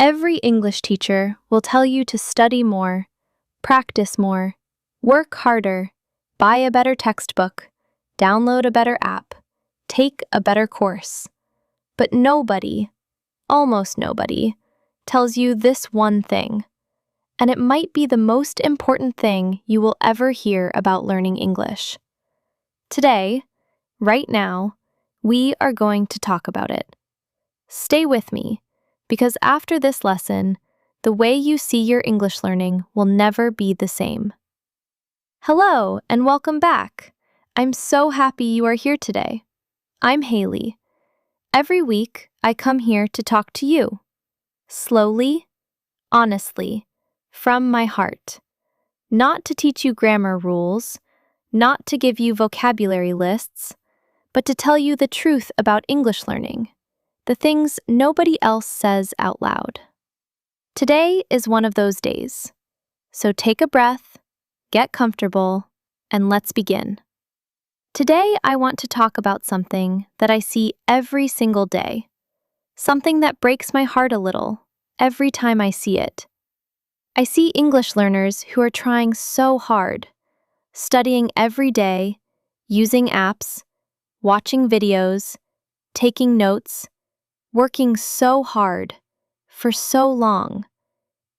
Every English teacher will tell you to study more, practice more, work harder, buy a better textbook, download a better app, take a better course. But nobody, almost nobody, tells you this one thing. And it might be the most important thing you will ever hear about learning English. Today, right now, we are going to talk about it. Stay with me, because after this lesson, the way you see your English learning will never be the same. Hello, and welcome back. I'm so happy you are here today. I'm Hailey. Every week, I come here to talk to you. Slowly, honestly, from my heart. Not to teach you grammar rules, not to give you vocabulary lists, but to tell you the truth about English learning, the things nobody else says out loud. Today is one of those days. So take a breath, get comfortable, and let's begin. Today, I want to talk about something that I see every single day, something that breaks my heart a little every time I see it. I see English learners who are trying so hard, studying every day, using apps, watching videos, taking notes, working so hard, for so long,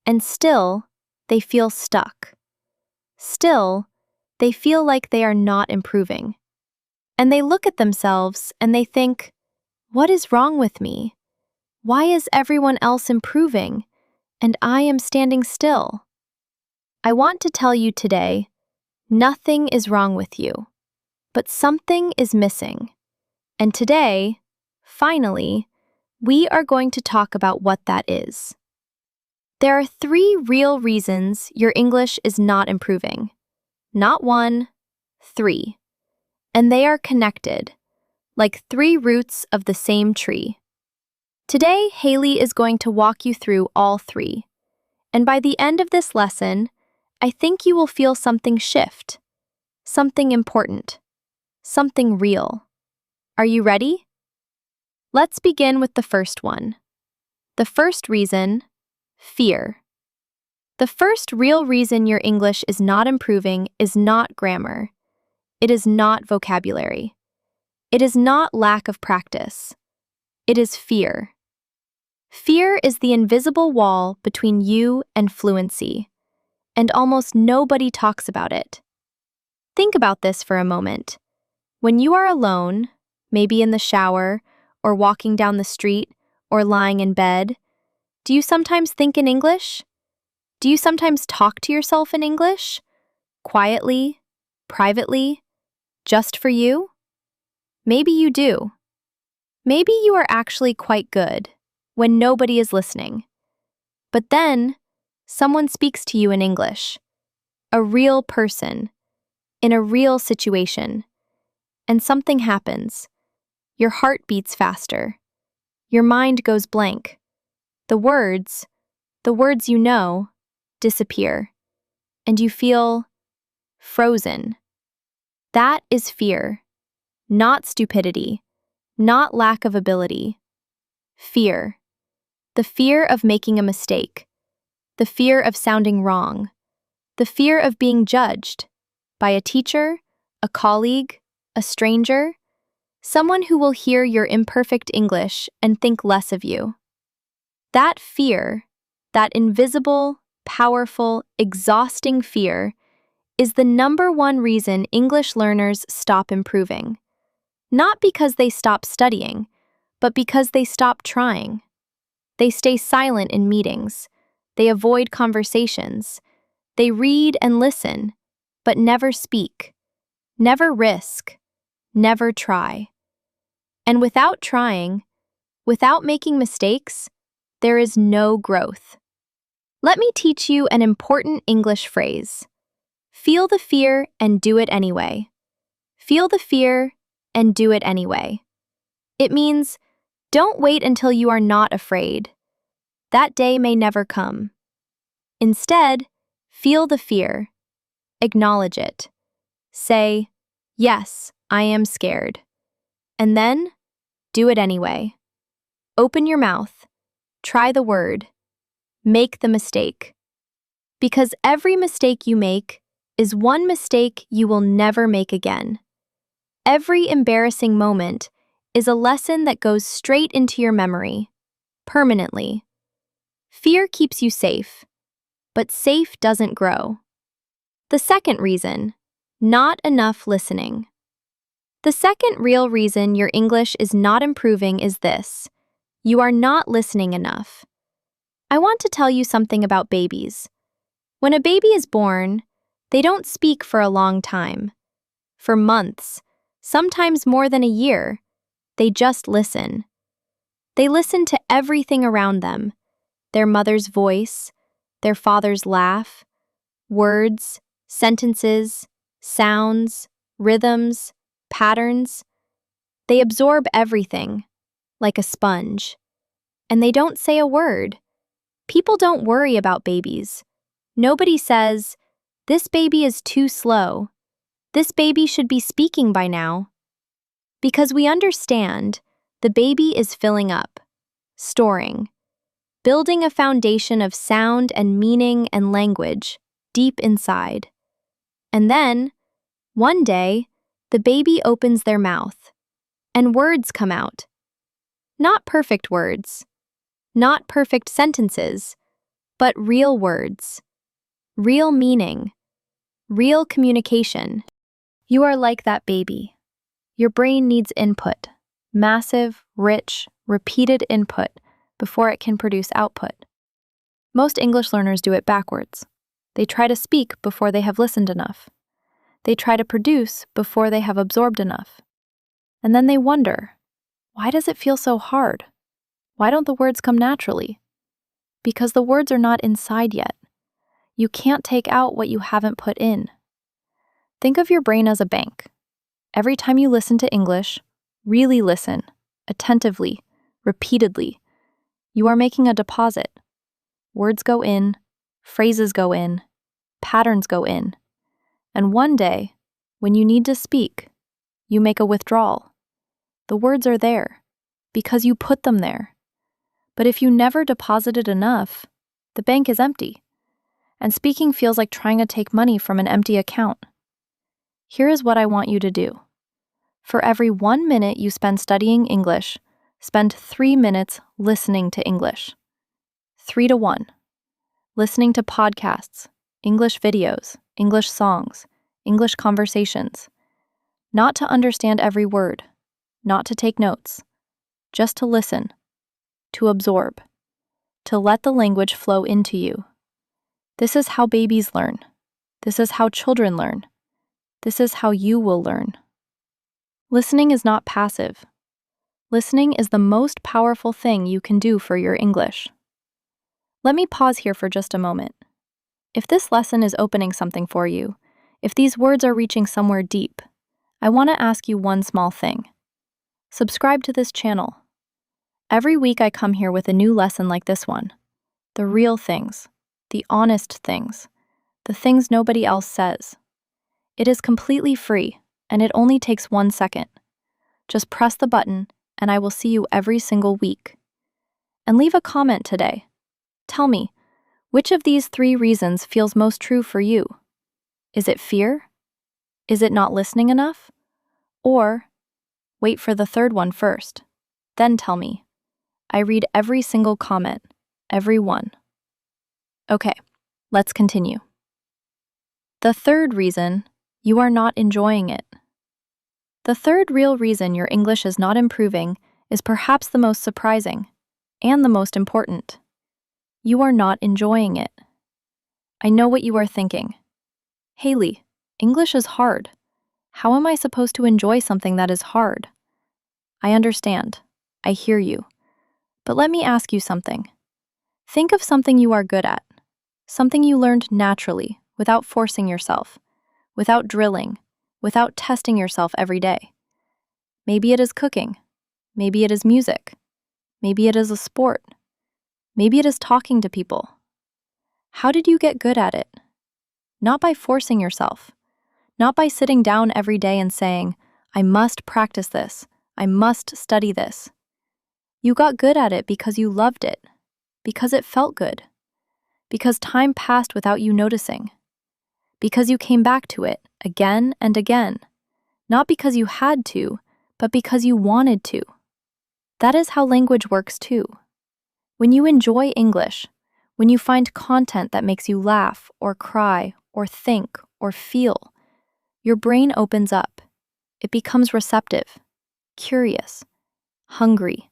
and still, they feel stuck. Still, they feel like they are not improving. And they look at themselves and they think, what is wrong with me? Why is everyone else improving, and I am standing still? I want to tell you today, nothing is wrong with you, but something is missing. And today, finally, we are going to talk about what that is. There are 3 real reasons your English is not improving. Not 1, 3. And they are connected, like 3 roots of the same tree. Today, Hailey is going to walk you through all 3. And by the end of this lesson, I think you will feel something shift, something important, something real. Are you ready? Let's begin with the first one. The first reason, fear. The first real reason your English is not improving is not grammar. It is not vocabulary. It is not lack of practice. It is fear. Fear is the invisible wall between you and fluency, and almost nobody talks about it. Think about this for a moment. When you are alone, maybe in the shower, or walking down the street, or lying in bed, do you sometimes think in English? Do you sometimes talk to yourself in English? Quietly, privately, just for you? Maybe you do. Maybe you are actually quite good when nobody is listening. But then, someone speaks to you in English, a real person, in a real situation, and something happens. Your heart beats faster. Your mind goes blank. The words you know, disappear, and you feel frozen. That is fear, not stupidity, not lack of ability. Fear. The fear of making a mistake, the fear of sounding wrong, the fear of being judged by a teacher, a colleague, a stranger, someone who will hear your imperfect English and think less of you. That fear, that invisible, powerful, exhausting fear, is the #1 reason English learners stop improving. Not because they stop studying, but because they stop trying. They stay silent in meetings. They avoid conversations. They read and listen, but never speak, never risk, never try. And without trying, without making mistakes, there is no growth. Let me teach you an important English phrase. Feel the fear and do it anyway. Feel the fear and do it anyway. It means, don't wait until you are not afraid. That day may never come. Instead, feel the fear. Acknowledge it. Say, yes, I am scared. And then, do it anyway. Open your mouth. Try the word. Make the mistake. Because every mistake you make is one mistake you will never make again. Every embarrassing moment is a lesson that goes straight into your memory, permanently. Fear keeps you safe, but safe doesn't grow. The second reason, not enough listening. The second real reason your English is not improving is this: you are not listening enough. I want to tell you something about babies. When a baby is born, they don't speak for a long time. For months, sometimes more than a year, they just listen. They listen to everything around them: their mother's voice, their father's laugh, words, sentences, sounds, rhythms, patterns. They absorb everything, like a sponge. And they don't say a word. People don't worry about babies. Nobody says, "This baby is too slow. This baby should be speaking by now." Because we understand the baby is filling up, storing, building a foundation of sound and meaning and language deep inside. And then, one day, the baby opens their mouth, and words come out. Not perfect words, not perfect sentences, but real words, real meaning, real communication. You are like that baby. Your brain needs input, massive, rich, repeated input before it can produce output. Most English learners do it backwards. They try to speak before they have listened enough. They try to produce before they have absorbed enough. And then they wonder, why does it feel so hard? Why don't the words come naturally? Because the words are not inside yet. You can't take out what you haven't put in. Think of your brain as a bank. Every time you listen to English, really listen, attentively, repeatedly, you are making a deposit. Words go in, phrases go in, patterns go in. And one day, when you need to speak, you make a withdrawal. The words are there, because you put them there. But if you never deposited enough, the bank is empty, and speaking feels like trying to take money from an empty account. Here is what I want you to do. For every 1 minute you spend studying English, spend 3 minutes listening to English. 3 to 1. Listening to podcasts, English videos, English songs, English conversations. Not to understand every word, not to take notes, just to listen, to absorb, to let the language flow into you. This is how babies learn. This is how children learn. This is how you will learn. Listening is not passive. Listening is the most powerful thing you can do for your English. Let me pause here for just a moment. If this lesson is opening something for you, if these words are reaching somewhere deep, I want to ask you one small thing. Subscribe to this channel. Every week I come here with a new lesson like this one. The real things, the honest things, the things nobody else says. It is completely free, and it only takes 1 second. Just press the button, and I will see you every single week. And leave a comment today. Tell me, which of these 3 reasons feels most true for you? Is it fear? Is it not listening enough? Or, wait for the third one first. Then tell me. I read every single comment, every one. Okay, let's continue. The third reason, you are not enjoying it. The third real reason your English is not improving is perhaps the most surprising and the most important. You are not enjoying it. I know what you are thinking. Hailey, English is hard. How am I supposed to enjoy something that is hard? I understand. I hear you. But let me ask you something. Think of something you are good at, something you learned naturally, without forcing yourself, without drilling, without testing yourself every day. Maybe it is cooking. Maybe it is music. Maybe it is a sport. Maybe it is talking to people. How did you get good at it? Not by forcing yourself. Not by sitting down every day and saying, I must practice this. I must study this. You got good at it because you loved it, because it felt good, because time passed without you noticing, because you came back to it again and again, not because you had to, but because you wanted to. That is how language works too. When you enjoy English, when you find content that makes you laugh or cry or think or feel, your brain opens up. It becomes receptive, curious, hungry,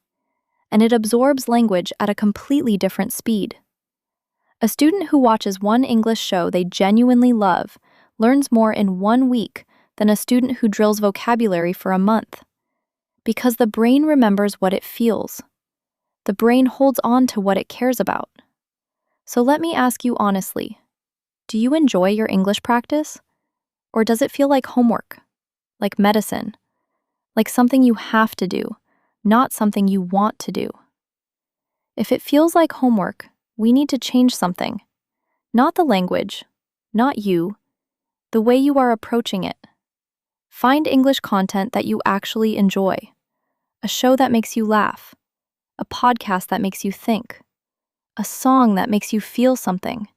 and it absorbs language at a completely different speed. A student who watches one English show they genuinely love learns more in 1 week than a student who drills vocabulary for a month. Because the brain remembers what it feels. The brain holds on to what it cares about. So let me ask you honestly, do you enjoy your English practice? Or does it feel like homework, like medicine, like something you have to do, not something you want to do? If it feels like homework, we need to change something. Not the language, not you, the way you are approaching it. Find English content that you actually enjoy. A show that makes you laugh. A podcast that makes you think. A song that makes you feel something.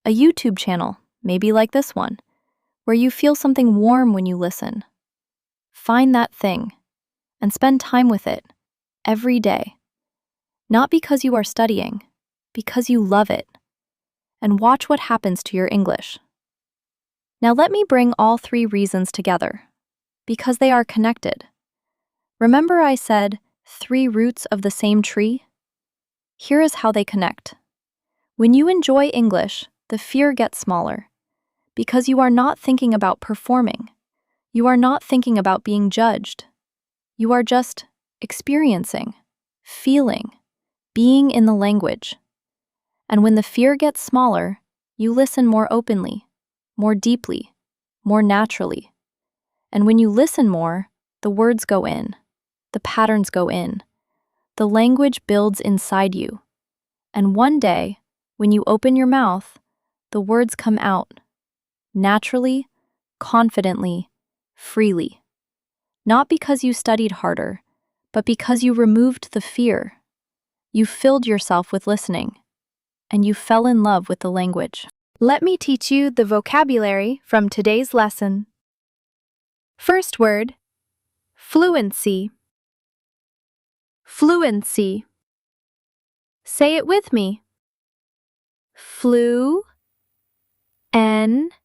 A YouTube channel, maybe like this one, where you feel something warm when you listen. Find that thing and spend time with it every day. Not because you are studying, because you love it. And watch what happens to your English. Now let me bring all 3 reasons together, because they are connected. Remember I said 3 roots of the same tree? Here is how they connect. When you enjoy English, the fear gets smaller, because you are not thinking about performing. You are not thinking about being judged. You are just experiencing, feeling, being in the language. And when the fear gets smaller, you listen more openly, more deeply, more naturally. And when you listen more, the words go in, the patterns go in, the language builds inside you. And one day, when you open your mouth, the words come out, naturally, confidently, freely. Not because you studied harder, but because you removed the fear. You filled yourself with listening, and you fell in love with the language. Let me teach you the vocabulary from today's lesson. First word, fluency. Fluency. Say it with me. N-C.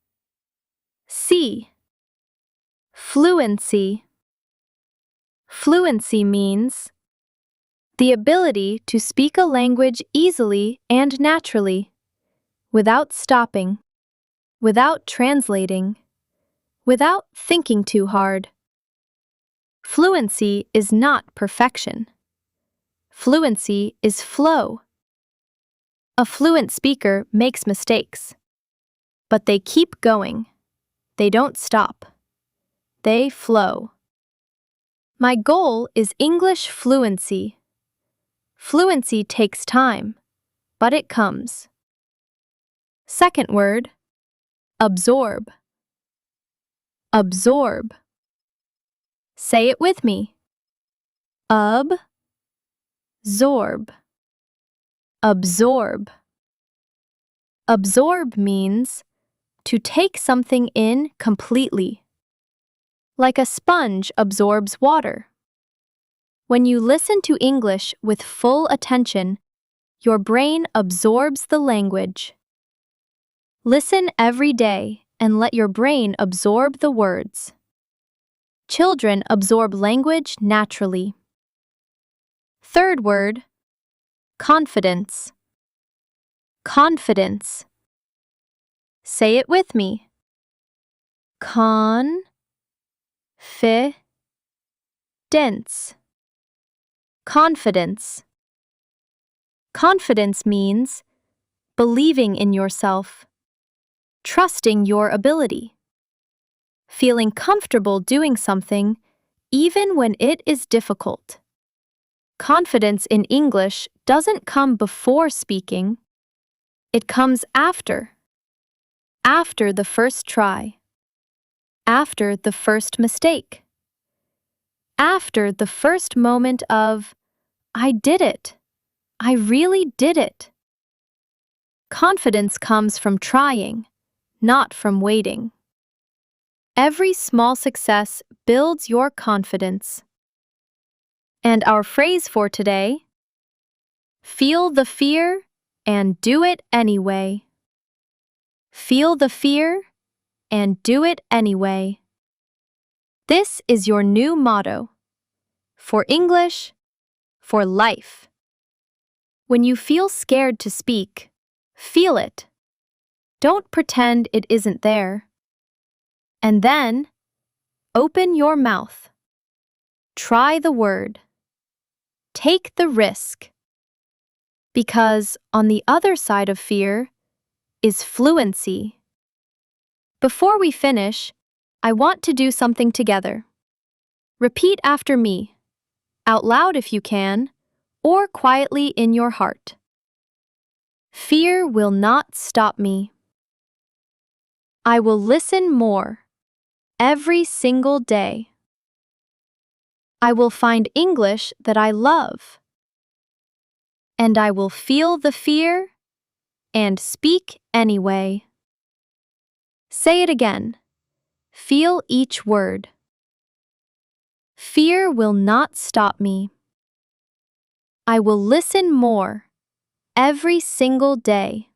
Fluency. Fluency means the ability to speak a language easily and naturally, without stopping, without translating, without thinking too hard. Fluency is not perfection. Fluency is flow. A fluent speaker makes mistakes, but they keep going. They don't stop. They flow. My goal is English fluency. Fluency takes time, but it comes. Second word, absorb. Absorb. Say it with me. Absorb. Absorb. Absorb means to take something in completely, like a sponge absorbs water. When you listen to English with full attention, your brain absorbs the language. Listen every day and let your brain absorb the words. Children absorb language naturally. Third word, confidence. Confidence. Say it with me. Confidence. Confidence. Confidence means believing in yourself, trusting your ability, feeling comfortable doing something even when it is difficult. Confidence in English doesn't come before speaking. It comes after. After the first try. After the first mistake. After the first moment of, I did it. I really did it. Confidence comes from trying, not from waiting. Every small success builds your confidence. And our phrase for today: feel the fear and do it anyway. Feel the fear and do it anyway. This is your new motto. For English, for life. When you feel scared to speak, feel it. Don't pretend it isn't there. And then, open your mouth. Try the word. Take the risk. Because on the other side of fear is fluency. Before we finish, I want to do something together. Repeat after me, out loud if you can, or quietly in your heart. Fear will not stop me. I will listen more, every single day. I will find English that I love. And I will feel the fear and speak anyway. Say it again. Feel each word. Fear will not stop me. I will listen more, every single day.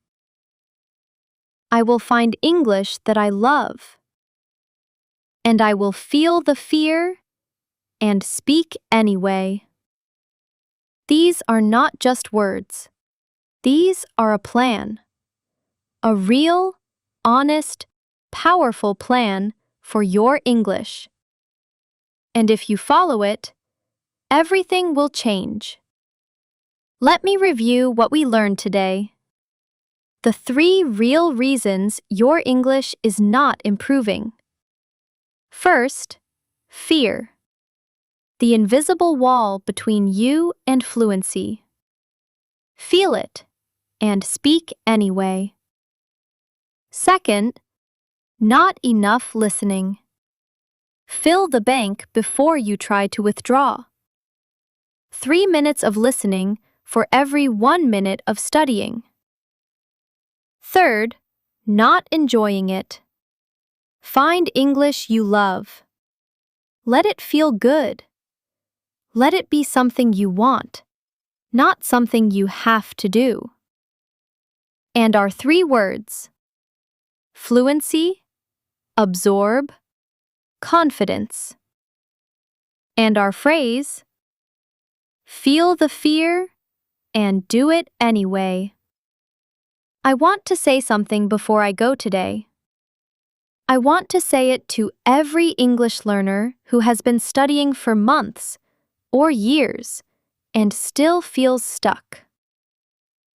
I will find English that I love. And I will feel the fear and speak anyway. These are not just words. These are a plan. A real, honest, powerful plan for your English. And if you follow it, everything will change. Let me review what we learned today. The 3 real reasons your English is not improving. First, fear. The invisible wall between you and fluency. Feel it and speak anyway. Second, not enough listening. Fill the bank before you try to withdraw. 3 minutes of listening for every 1 minute of studying. Third, not enjoying it. Find English you love. Let it feel good. Let it be something you want, not something you have to do. And our 3 words: fluency, absorb, confidence. And our phrase: feel the fear and do it anyway. I want to say something before I go today. I want to say it to every English learner who has been studying for months or years and still feels stuck.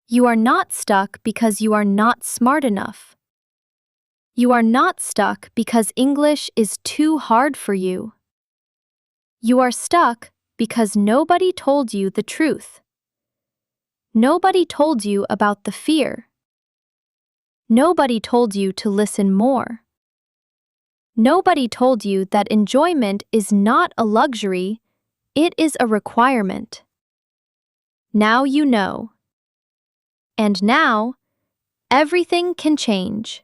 You are not stuck because you are not smart enough. You are not stuck because English is too hard for you. You are stuck because nobody told you the truth. Nobody told you about the fear. Nobody told you to listen more. Nobody told you that enjoyment is not a luxury, it is a requirement. Now you know. And now, everything can change.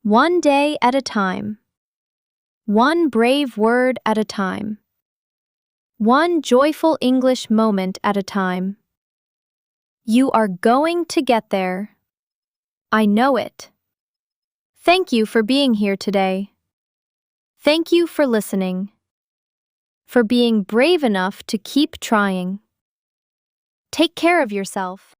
One day at a time. One brave word at a time. One joyful English moment at a time. You are going to get there. I know it. Thank you for being here today. Thank you for listening. For being brave enough to keep trying. Take care of yourself.